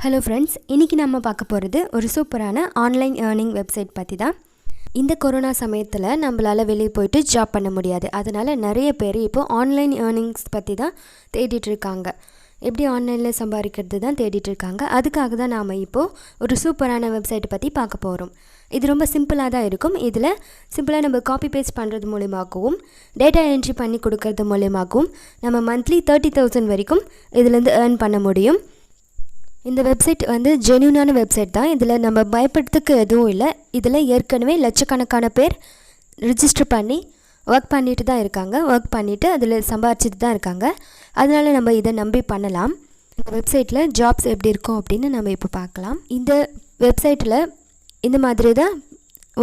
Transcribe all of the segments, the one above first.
Hello friends, இன்றைக்கி நம்ம பார்க்க போகிறது ஒரு சூப்பரான ஆன்லைன் ஏர்னிங் வெப்சைட் பற்றி தான். இந்த கொரோனா சமயத்தில் நம்மளால் வெளியே போயிட்டு ஜாப் பண்ண முடியாது. அதனால் நிறைய பேர் இப்போது ஆன்லைன் ஏர்னிங்ஸ் பற்றி தான் தேடிட்டுருக்காங்க. எப்படி ஆன்லைனில் சம்பாதிக்கிறது தான் தேடிட்டுருக்காங்க. அதுக்காக தான் நாம் இப்போது ஒரு சூப்பரான வெப்சைட்டை பற்றி பார்க்க போகிறோம். இது ரொம்ப சிம்பிளாக தான் இருக்கும். இதில் சிம்பிளாக நம்ம காப்பி பேஸ்ட் பண்ணுறது மூலியமாகவும் டேட்டா என்ட்ரி பண்ணி கொடுக்கறது மூலியமாகவும் நம்ம மந்த்லி 30,000 வரைக்கும் இதிலேருந்து ஏர்ன் பண்ண முடியும். இந்த வெப்சைட் ஜென்யூனான வெப்சைட் தான். இதில் நம்ம பயப்படுறதுக்கு எதுவும் இல்லை. இதில் ஏற்கனவே லட்சக்கணக்கான பேர் ரிஜிஸ்டர் பண்ணி ஒர்க் பண்ணிட்டு தான் இருக்காங்க. ஒர்க் பண்ணிவிட்டு அதில் சம்பாதிச்சிட்டு தான் இருக்காங்க. அதனால் நம்ம இதை நம்பி பண்ணலாம். இந்த வெப்சைட்டில் ஜாப்ஸ் எப்படி இருக்கும் அப்படின்னு நம்ம இப்போ பார்க்கலாம். இந்த வெப்சைட்டில் இந்த மாதிரி தான்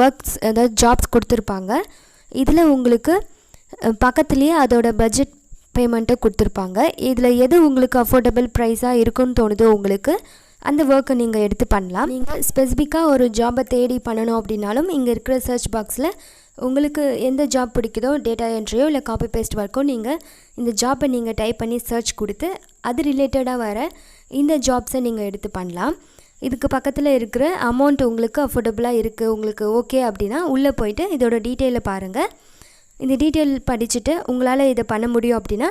ஒர்க்ஸ், அதாவது ஜாப்ஸ் கொடுத்துருப்பாங்க. இதில் உங்களுக்கு பக்கத்துலேயே அதோட பட்ஜெட் பேமெண்ட்டை கொடுத்துருப்பாங்க. இதில் எது உங்களுக்கு அஃபோர்டபுள் ப்ரைஸாக இருக்குன்னு தோணுதோ உங்களுக்கு அந்த ஒர்க்கை நீங்கள் எடுத்து பண்ணலாம். நீங்கள் ஸ்பெசிஃபிக்காக ஒரு ஜாபை தேடி பண்ணணும் அப்படின்னாலும் இங்கே இருக்கிற சர்ச் பாக்ஸில் உங்களுக்கு எந்த ஜாப் பிடிக்குதோ, டேட்டா என்ட்ரியோ இல்லை காப்பி பேஸ்ட் ஒர்க்கோ, நீங்கள் இந்த ஜாப்பை நீங்கள் டைப் பண்ணி சர்ச் கொடுத்து அது ரிலேட்டடாக வர இந்த ஜாப்ஸை நீங்கள் எடுத்து பண்ணலாம். இதுக்கு பக்கத்தில் இருக்கிற அமௌண்ட் உங்களுக்கு அஃபோர்டபுளாக இருக்குது, உங்களுக்கு ஓகே அப்படின்னா உள்ளே போயிட்டு இதோட டீட்டெயிலை பாருங்கள். இந்த டீட்டெயில் படிச்சுட்டு உங்களால் இதை பண்ண முடியும் அப்படின்னா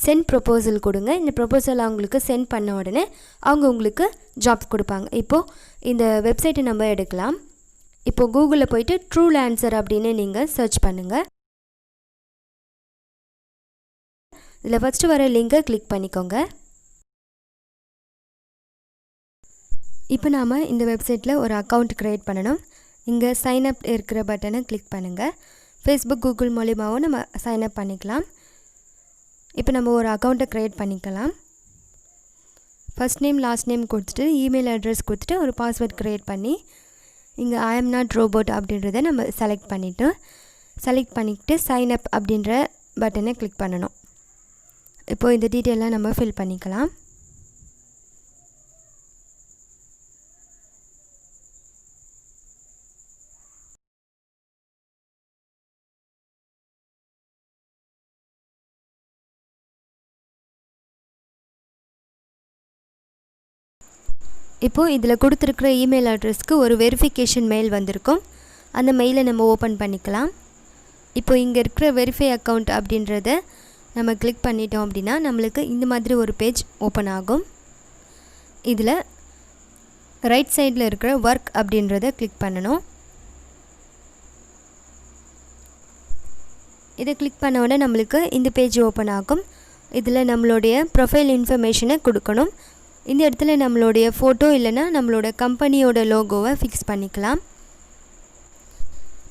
சென்ட் ப்ரொப்போசல் கொடுங்க. இந்த ப்ரொப்போசல் அவங்களுக்கு சென்ட் பண்ண உடனே அவங்க உங்களுக்கு ஜாப் கொடுப்பாங்க. இப்போது இந்த வெப்சைட்டை நம்ம எடுக்கலாம். இப்போது கூகுளில் போயிட்டு ட்ரூ ஆன்சர் அப்படின்னு நீங்கள் சர்ச் பண்ணுங்கள். இதில் ஃபஸ்ட்டு வர லிங்கை கிளிக் பண்ணிக்கோங்க. இப்போ நாம் இந்த வெப்சைட்டில் ஒரு அக்கௌண்ட் க்ரியேட் பண்ணணும். இங்கே சைன் அப் இருக்கிற பட்டனை கிளிக் பண்ணுங்கள். ஃபேஸ்புக், கூகுள் மூலிமாவும் நம்ம சைன் அப் பண்ணிக்கலாம். இப்போ நம்ம ஒரு அக்கௌண்ட்டை க்ரியேட் பண்ணிக்கலாம். ஃபஸ்ட் நேம் லாஸ்ட் நேம் கொடுத்துட்டு இமெயில் அட்ரஸ் கொடுத்துட்டு ஒரு பாஸ்வேர்ட் க்ரியேட் பண்ணி இங்கே ஐ எம் நாட் ரோபோட் அப்படின்றத நம்ம செலக்ட் பண்ணிக்கிட்டு சைன் அப் அப்படின்ற பட்டனை கிளிக் பண்ணணும். இப்போது இந்த டீட்டெயிலாம் நம்ம ஃபில் பண்ணிக்கலாம். இப்போது இதில் கொடுத்துருக்குற இமெயில் அட்ரஸ்க்கு ஒரு வெரிஃபிகேஷன் மெயில் வந்திருக்கும். அந்த மெயிலை நம்ம ஓப்பன் பண்ணிக்கலாம். இப்போ இங்கே இருக்கிற வெரிஃபை அக்கௌண்ட் அப்படின்றத நம்ம கிளிக் பண்ணிட்டோம் அப்படின்னா நம்மளுக்கு இந்த மாதிரி ஒரு பேஜ் ஓப்பன் ஆகும். இதில் ரைட் சைடில் இருக்கிற ஒர்க் அப்படின்றத கிளிக் பண்ணணும். இதை கிளிக் பண்ண உடனே நம்மளுக்கு இந்த பேஜ் ஓப்பன் ஆகும். இதில் நம்மளுடைய ப்ரொஃபைல் இன்ஃபர்மேஷனை கொடுக்கணும். இந்த இடத்துல நம்மளுடைய ஃபோட்டோ இல்லைன்னா நம்மளோட கம்பெனியோட லோகோவை ஃபிக்ஸ் பண்ணிக்கலாம்.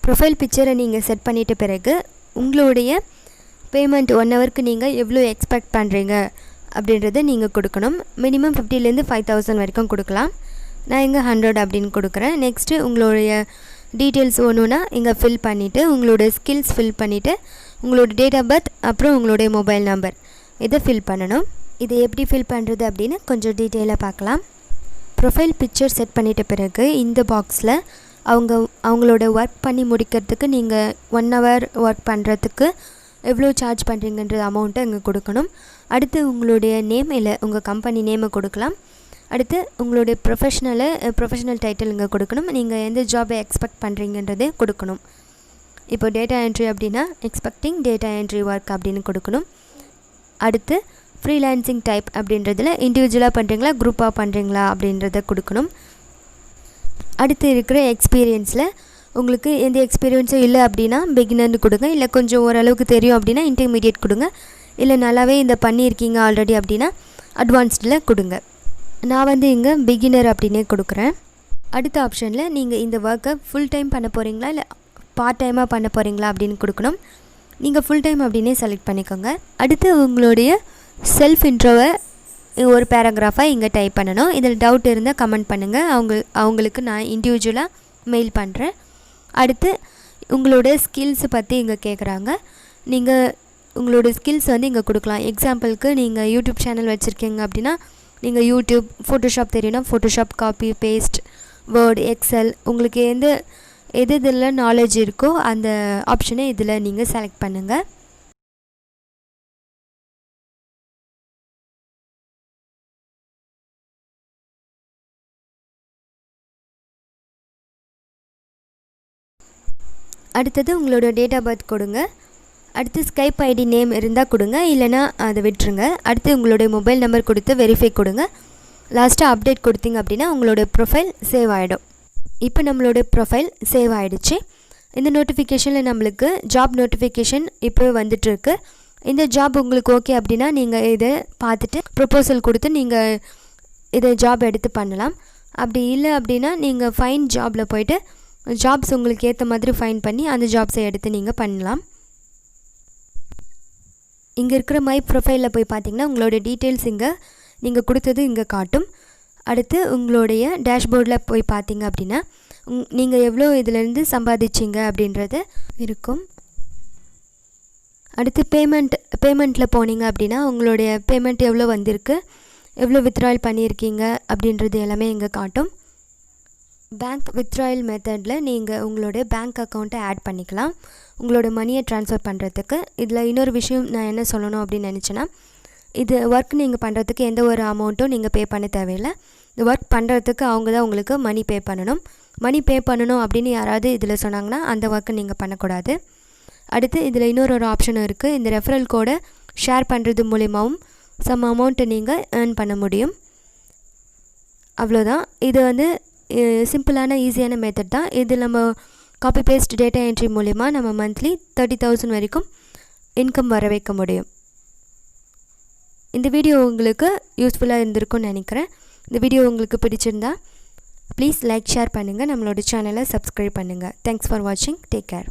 ப்ரொஃபைல் பிக்சரை நீங்கள் செட் பண்ணிட்ட பிறகு உங்களுடைய பேமெண்ட் 1 ஹவருக்கு நீங்கள் எவ்வளோ எக்ஸ்பெக்ட் பண்ணுறீங்க அப்படின்றத நீங்கள் கொடுக்கணும். மினிமம் 50,000 5,000 வரைக்கும் கொடுக்கலாம். நான் இங்கே 100 அப்படின்னு கொடுக்குறேன். நெக்ஸ்ட்டு உங்களுடைய டீட்டெயில்ஸ் ஒன்றுனா இங்கே ஃபில் பண்ணிவிட்டு உங்களோட ஸ்கில்ஸ் ஃபில் பண்ணிவிட்டு உங்களோட டேட் ஆஃப் பர்த் அப்புறம் உங்களுடைய மொபைல் நம்பர் இதை ஃபில் பண்ணணும். இதை எப்படி ஃபில் பண்ணுறது அப்படின்னு கொஞ்சம் டீட்டெயிலாக பார்க்கலாம். ப்ரொஃபைல் பிக்சர் செட் பண்ணிட்ட பிறகு இந்த பாக்ஸில் அவங்களோட ஒர்க் பண்ணி முடிக்கிறதுக்கு நீங்கள் 1 ஹவர் ஒர்க் பண்ணுறதுக்கு எவ்வளோ சார்ஜ் பண்ணுறீங்கன்ற அமௌண்ட்டை இங்கே கொடுக்கணும். அடுத்து உங்களுடைய நேம் இல்லை உங்கள் கம்பெனி நேமை கொடுக்கலாம். அடுத்து உங்களுடைய ப்ரொஃபஷனல் டைட்டில் இங்கே கொடுக்கணும். நீங்கள் எந்த ஜாபை எக்ஸ்பெக்ட் பண்ணுறீங்கன்றதே கொடுக்கணும். இப்போ டேட்டா என்ட்ரி அப்படின்னா எக்ஸ்பெக்டிங் டேட்டா என்ட்ரி ஒர்க் அப்படின்னு கொடுக்கணும். அடுத்து ஃப்ரீலான்சிங் டைப் அப்படின்றதில் இண்டிவிஜுவலாக பண்ணுறீங்களா குரூப்பாக பண்ணுறீங்களா அப்படின்றத கொடுக்கணும். அடுத்து இருக்கிற எக்ஸ்பீரியன்ஸில் உங்களுக்கு எந்த எக்ஸ்பீரியன்ஸும் இல்லை அப்படின்னா பிகினர்னு கொடுங்க. இல்லை கொஞ்சம் ஓரளவுக்கு தெரியும் அப்படின்னா இன்டர்மீடியட் கொடுங்க. இல்லை நல்லாவே இந்த பண்ணியிருக்கீங்க ஆல்ரெடி அப்படின்னா அட்வான்ஸ்டில் கொடுங்க. நான் இங்கே பிகினர் அப்படின்னே கொடுக்குறேன். அடுத்த ஆப்ஷனில் நீங்கள் இந்த ஒர்க்கை ஃபுல் டைம் பண்ண போகிறீங்களா இல்லை பார்ட் டைமாக பண்ண போகிறீங்களா அப்படின்னு கொடுக்கணும். நீங்கள் ஃபுல் டைம் அப்படின்னே செலக்ட் பண்ணிக்கோங்க. அடுத்து உங்களுடைய செல்ஃப் இன்ட்ரோவை ஒரு பேராகிராஃபாக இங்கே டைப் பண்ணணும். இதில் டவுட் இருந்தால் கமெண்ட் பண்ணுங்கள். அவங்களுக்கு நான் இண்டிவிஜுவலாக மெயில் பண்ணுறேன். அடுத்து உங்களோட ஸ்கில்ஸை பற்றி இங்கே கேட்குறாங்க. நீங்கள் உங்களோட ஸ்கில்ஸ் இங்கே கொடுக்கலாம். எக்ஸாம்பிளுக்கு நீங்கள் யூடியூப் சேனல் வச்சுருக்கீங்க அப்படின்னா நீங்கள் யூடியூப், ஃபோட்டோஷாப் தெரியும்னா Photoshop, copy paste, Word, Excel, உங்களுக்கு எது இதில் நாலேஜ் இருக்கோ அந்த ஆப்ஷனை இதில் நீங்கள் செலக்ட் பண்ணுங்கள். அடுத்தது உங்களோட டேட் ஆஃப் பர்த் கொடுங்க. அடுத்து ஸ்கைப் ஐடி நேம் இருந்தால் கொடுங்க, இல்லைனா அதை விட்டுருங்க. அடுத்து உங்களுடைய மொபைல் நம்பர் கொடுத்து வெரிஃபை கொடுங்க. லாஸ்ட்டாக அப்டேட் கொடுத்தீங்க அப்படின்னா உங்களோட ப்ரொஃபைல் சேவ் ஆகிடும். இப்போ நம்மளோட ப்ரொஃபைல் சேவ் ஆகிடுச்சு. இந்த நோட்டிஃபிகேஷனில் நம்மளுக்கு ஜாப் நோட்டிஃபிகேஷன் இப்போ வந்துட்டுருக்கு. இந்த ஜாப் உங்களுக்கு ஓகே அப்படின்னா நீங்கள் இதை பார்த்துட்டு ப்ரொப்போசல் கொடுத்து நீங்கள் இதை ஜாப் எடுத்து பண்ணலாம். அப்படி இல்லை அப்படின்னா நீங்கள் ஃபைன் ஜாபில் போய்ட்டு ஜாப்ஸ் உங்களுக்கு ஏற்ற மாதிரி ஃபைன் பண்ணி அந்த ஜாப்ஸை எடுத்து நீங்கள் பண்ணலாம். இங்கே இருக்கிற மை ப்ரொஃபைலில் போய் பார்த்தீங்கன்னா உங்களோட டீட்டெயில்ஸ் இங்கே நீங்கள் கொடுத்தது இங்கே காட்டும். அடுத்து உங்களுடைய டேஷ்போர்டில் போய் பார்த்தீங்க அப்படின்னா நீங்கள் எவ்வளோ இதிலேருந்து சம்பாதிச்சிங்க அப்படின்றது இருக்கும். அடுத்து பேமெண்ட்டில் போனீங்க அப்படின்னா உங்களுடைய பேமெண்ட் எவ்வளோ வந்திருக்கு, எவ்வளோ வித்ட்ராயல் பண்ணியிருக்கீங்க அப்படின்றது எல்லாமே இங்கே காட்டும். பேங்க் வித்ட்ராயல் மெத்தடில் நீங்கள் உங்களுடைய பேங்க் அக்கௌண்ட்டை ஆட் பண்ணிக்கலாம் உங்களோட மணியை ட்ரான்ஸ்ஃபர் பண்ணுறதுக்கு. இதில் இன்னொரு விஷயம் நான் என்ன சொல்லணும் அப்படின்னு நினச்சேன்னா, இது ஒர்க் நீங்கள் பண்ணுறதுக்கு எந்த ஒரு அமௌண்ட்டும் நீங்கள் பே பண்ண தேவையில்லை. இந்த ஒர்க் பண்ணுறதுக்கு அவங்க தான் உங்களுக்கு மணி பே பண்ணணும் அப்படின்னு யாராவது இதில் சொன்னாங்கன்னா அந்த ஒர்க்கை நீங்கள் பண்ணக்கூடாது. அடுத்து இதில் இன்னொரு ஆப்ஷனும் இருக்குது. இந்த ரெஃபரல் கோடை ஷேர் பண்ணுறது மூலிமாவும் சம் அமௌண்ட்டை நீங்கள் ஏர்ன் பண்ண முடியும். அவ்வளோதான். இது சிம்பிளான ஈஸியான மெத்தட் தான். இது நம்ம காப்பி பேஸ்ட் டேட்டா என்ட்ரி மூலிமா நம்ம மந்த்லி 30,000 வரைக்கும் இன்கம் வர வைக்க முடியும். இந்த வீடியோ உங்களுக்கு யூஸ்ஃபுல்லாக இருந்திருக்கும்னு நினைக்கிறேன். இந்த வீடியோ உங்களுக்கு பிடிச்சிருந்தா ப்ளீஸ் லைக் ஷேர் பண்ணுங்கள், நம்மளோட சேனலை சப்ஸ்கிரைப் பண்ணுங்கள். தேங்க்ஸ் ஃபார் வாட்சிங். Take care.